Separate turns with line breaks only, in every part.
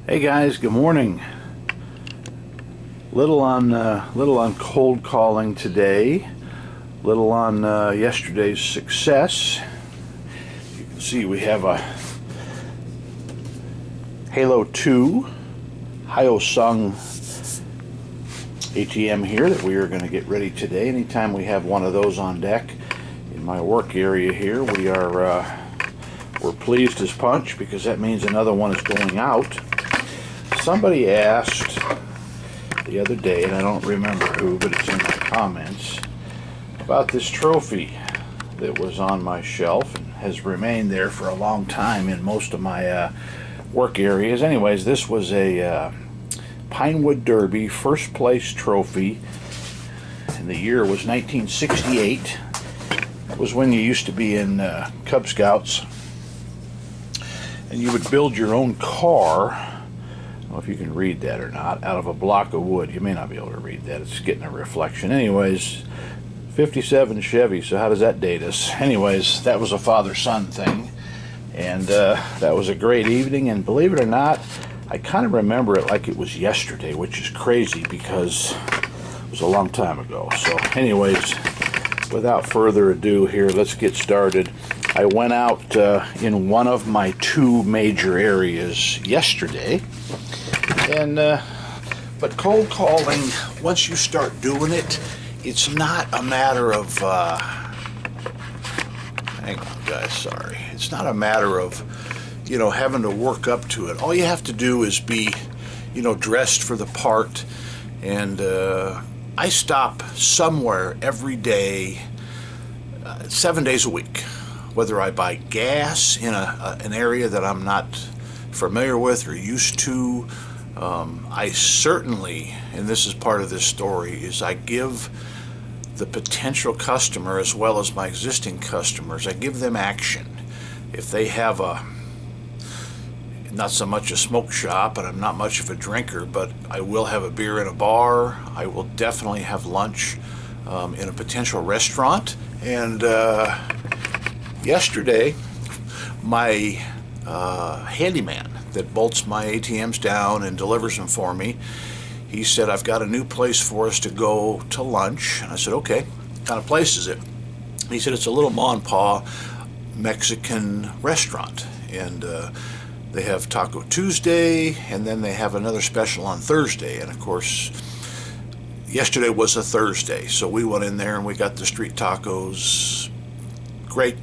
Hey guys, good morning. Little on cold calling today. Little on yesterday's success. You can see we have a Halo 2 Hyosung ATM here that we are going to get ready today. Anytime we have one of those on deck in my work area here, we're pleased as punch, because that means another one is going out. Somebody asked the other day, and I don't remember who, but it's in my comments, about this trophy that was on my shelf and has remained there for a long time in most of my work areas. Anyways, this was a Pinewood Derby first place trophy, and the year was 1968. It was when you used to be in Cub Scouts, and you would build your own car. I don't know if you can read that or not, out of a block of wood. You may not be able to read that, it's getting a reflection. Anyways, 57 Chevy, so how does that date us? Anyways, that was a father-son thing, and that was a great evening, and believe it or not, I kind of remember it like it was yesterday, which is crazy because it was a long time ago. So anyways, without further ado here, let's get started. I went out in one of my two major areas yesterday, and but cold calling, once you start doing it, it's not a matter of hang on guys, sorry, it's not a matter of having to work up to it. All you have to do is be dressed for the part, and I stop somewhere every day, 7 days a week, whether I buy gas in an area that I'm not familiar with or used to. I certainly, and this is part of this story, is I give the potential customer as well as my existing customers, I give them action. If they have not so much a smoke shop, and I'm not much of a drinker, but I will have a beer in a bar. I will definitely have lunch in a potential restaurant. And yesterday, my handyman that bolts my ATMs down and delivers them for me, he said, I've got a new place for us to go to lunch. And I said, okay, what kind of place is it? And he said, it's a little ma and pa Mexican restaurant, and they have Taco Tuesday, and then they have another special on Thursday. And of course, yesterday was a Thursday, so we went in there and we got the street tacos. Great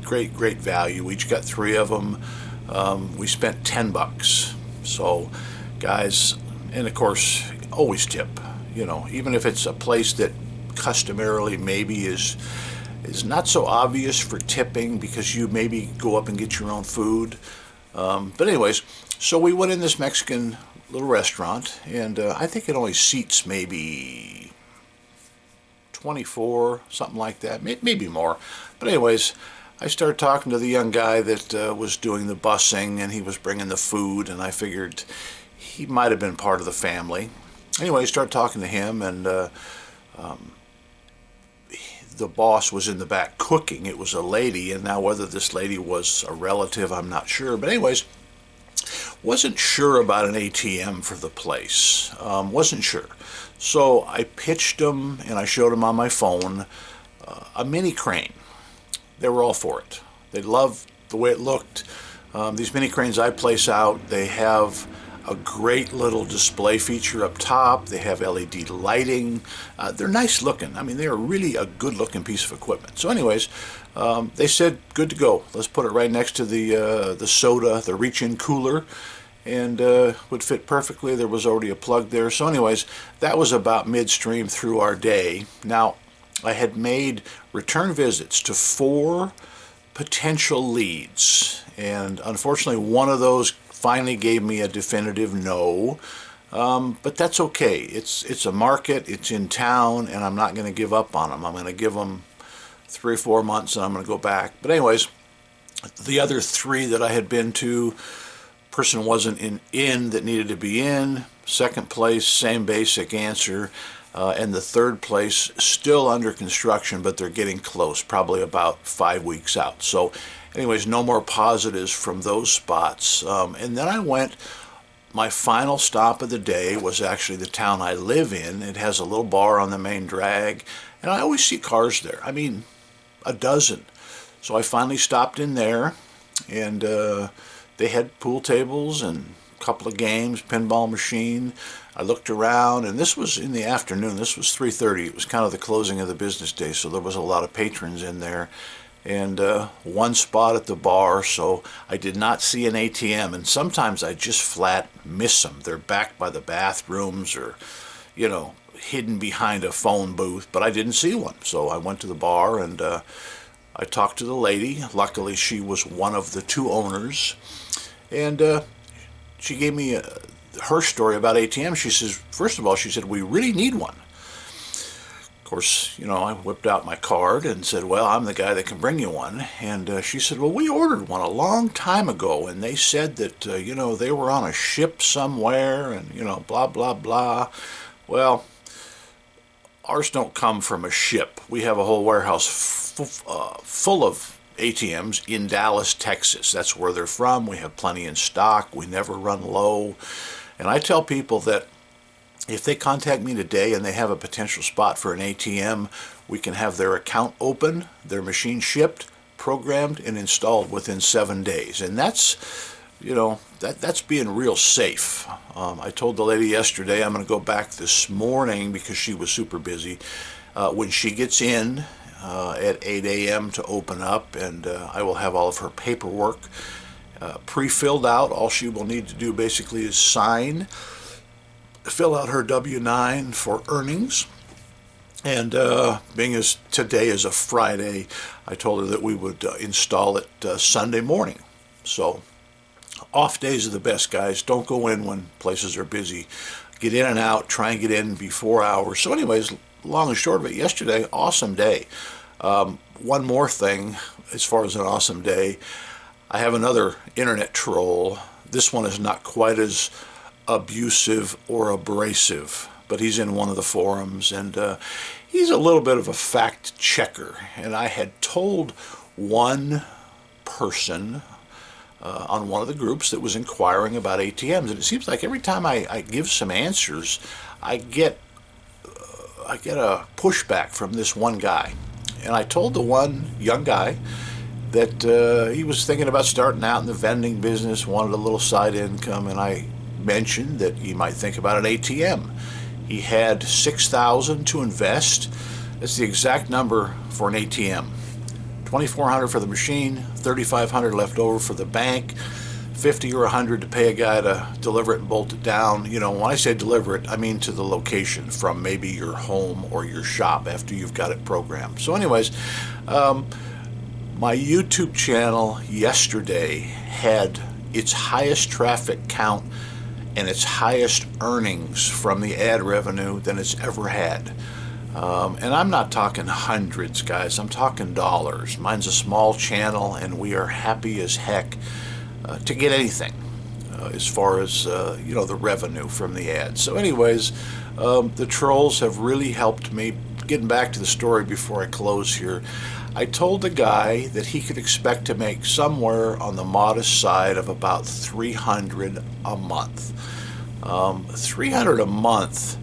value. We each got 3 of them. We spent $10. So guys, and of course, always tip. Even if it's a place that customarily maybe is not so obvious for tipping, because you maybe go up and get your own food. But anyways, so we went in this Mexican little restaurant, and I think it only seats maybe 24, something like that, maybe more. But anyways, I started talking to the young guy that was doing the busing, and he was bringing the food, and I figured he might have been part of the family. Anyway, I started talking to him, and the boss was in the back cooking. It was a lady, and now whether this lady was a relative, I'm not sure. But anyways, wasn't sure about an ATM for the place. Wasn't sure. So I pitched them, and I showed them on my phone a mini crane. They were all for it. They loved the way it looked. These mini cranes I place out, they have a great little display feature up top. They have LED lighting. They're nice looking. I mean, they're really a good looking piece of equipment. So anyways, they said good to go. Let's put it right next to the soda, the reach-in cooler, and would fit perfectly. There was already a plug there. So anyways, that was about midstream through our day. Now, I had made return visits to 4 potential leads, and unfortunately one of those finally gave me a definitive no, but that's okay. It's a market, it's in town, and I'm not going to give up on them. I'm going to give them 3 or 4 months, and I'm going to go back. But anyways, the other 3 that I had been to, person wasn't in that needed to be in. Second place, same basic answer. And the third place, still under construction, but they're getting close, probably about 5 weeks out. So anyways, no more positives from those spots. And then I went my final stop of the day was actually the town I live in. It has a little bar on the main drag, and I always see cars there. I mean, a dozen. So I finally stopped in there, and they had pool tables and a couple of games, pinball machine. I looked around, and this was in the afternoon. This was 3:30. It was kind of the closing of the business day, so there was a lot of patrons in there. And one spot at the bar, so I did not see an ATM. And sometimes I just flat miss them. They're back by the bathrooms or, you know, hidden behind a phone booth, but I didn't see one. So I went to the bar and I talked to the lady. Luckily, she was one of the two owners. And she gave me her story about ATM. She says, first of all, she said, we really need one. Of course, you know, I whipped out my card and said, well, I'm the guy that can bring you one. And she said, well, we ordered one a long time ago, and they said that, you know, they were on a ship somewhere and, you know, blah, blah, blah. Well, ours don't come from a ship. We have a whole warehouse full of ATMs in Dallas, Texas. That's where they're from. We have plenty in stock. We never run low. And I tell people that if they contact me today and they have a potential spot for an ATM, we can have their account open, their machine shipped, programmed, and installed within 7 days. And that's, you know, that's being real safe. I told the lady yesterday I'm going to go back this morning because she was super busy. When she gets in at 8 a.m. to open up, and I will have all of her paperwork pre-filled out. All she will need to do basically is sign, fill out her W-9 for earnings, and being as today is a Friday, I told her that we would install it Sunday morning. So off days are the best, guys. Don't go in when places are busy. Get in and out. Try and get in before hours. So anyways, long and short of it, yesterday, awesome day. One more thing as far as an awesome day, I have another internet troll. This one is not quite as abusive or abrasive, but he's in one of the forums, and he's a little bit of a fact checker. And I had told one person on one of the groups that was inquiring about ATMs, and it seems like every time I give some answers, I get a pushback from this one guy. And I told the one young guy that he was thinking about starting out in the vending business, wanted a little side income, and I mentioned that he might think about an ATM. He had $6,000 to invest. That's the exact number for an ATM. $2,400 for the machine, $3,500 left over for the bank, $50 or $100 to pay a guy to deliver it and bolt it down. You know, when I say deliver it, I mean to the location from maybe your home or your shop after you've got it programmed. So anyways, my YouTube channel yesterday had its highest traffic count and its highest earnings from the ad revenue than it's ever had. And I'm not talking hundreds, guys. I'm talking dollars. Mine's a small channel, and we are happy as heck to get anything as far as, you know, the revenue from the ads. So anyways, the trolls have really helped me. Getting back to the story before I close here, I told the guy that he could expect to make somewhere on the modest side of about $300 a month. $300 a month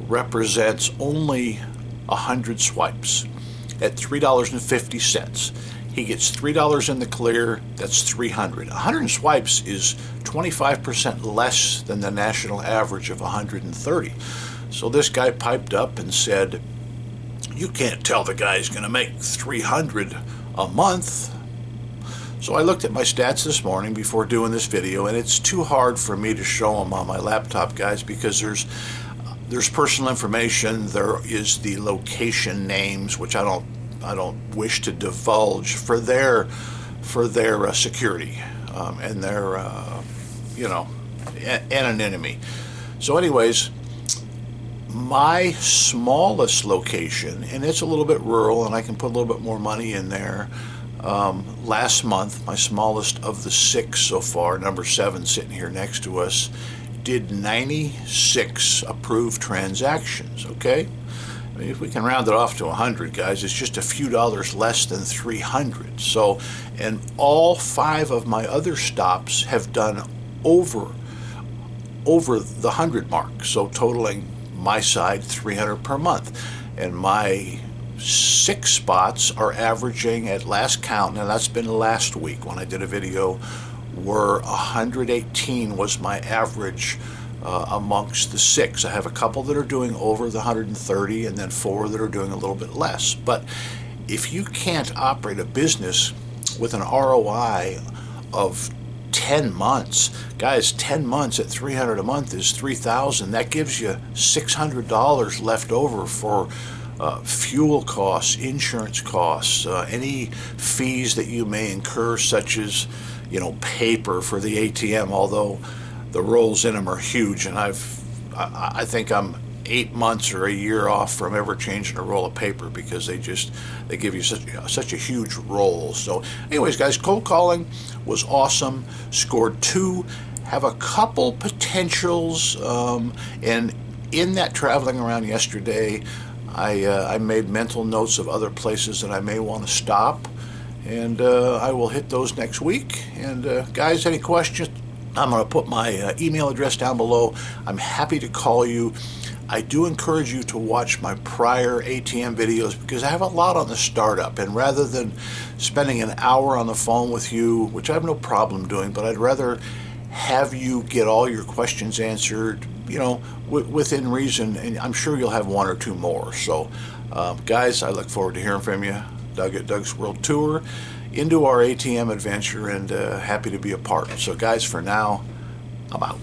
represents only 100 swipes at $3.50. He gets $3 in the clear. That's 300. 100 swipes is 25% less than the national average of 130. So this guy piped up and said, you can't tell the guy's going to make 300 a month. So I looked at my stats this morning before doing this video, and it's too hard for me to show them on my laptop, guys, because there's personal information. There is the location names, which I don't wish to divulge for their security and their you know, anonymity. So anyways, my smallest location, and it's a little bit rural, and I can put a little bit more money in there. Last month, my smallest of the 6 so far, number 7 sitting here next to us, did 96 approved transactions. Okay, I mean, if we can round it off to 100, guys, it's just a few dollars less than 300. So, and all 5 of my other stops have done over over the 100 mark, so totaling my side 300 per month. And my 6 spots are averaging, at last count, and that's been last week when I did a video, were 118 was my average amongst the 6. I have a couple that are doing over the 130 and then 4 that are doing a little bit less. But if you can't operate a business with an ROI of 10 months, guys, 10 months at 300 a month is 3,000. That gives you $600 left over for fuel costs, insurance costs, any fees that you may incur, such as, paper for the ATM, although the rolls in them are huge, and I think I'm 8 months or a year off from ever changing a roll of paper, because they give you such a huge roll. So anyways, guys, cold calling was awesome. Scored 2, have a couple potentials, and in that traveling around yesterday, I made mental notes of other places that I may want to stop, and I will hit those next week. And guys, any questions? I'm going to put my email address down below. I'm happy to call you. I do encourage you to watch my prior ATM videos, because I have a lot on the startup, and rather than spending an hour on the phone with you, which I have no problem doing, but I'd rather have you get all your questions answered, within reason, and I'm sure you'll have 1 or 2 more. So guys, I look forward to hearing from you. Doug at Doug's World Tour, into our ATM adventure, and happy to be a part. So guys, for now, I'm out.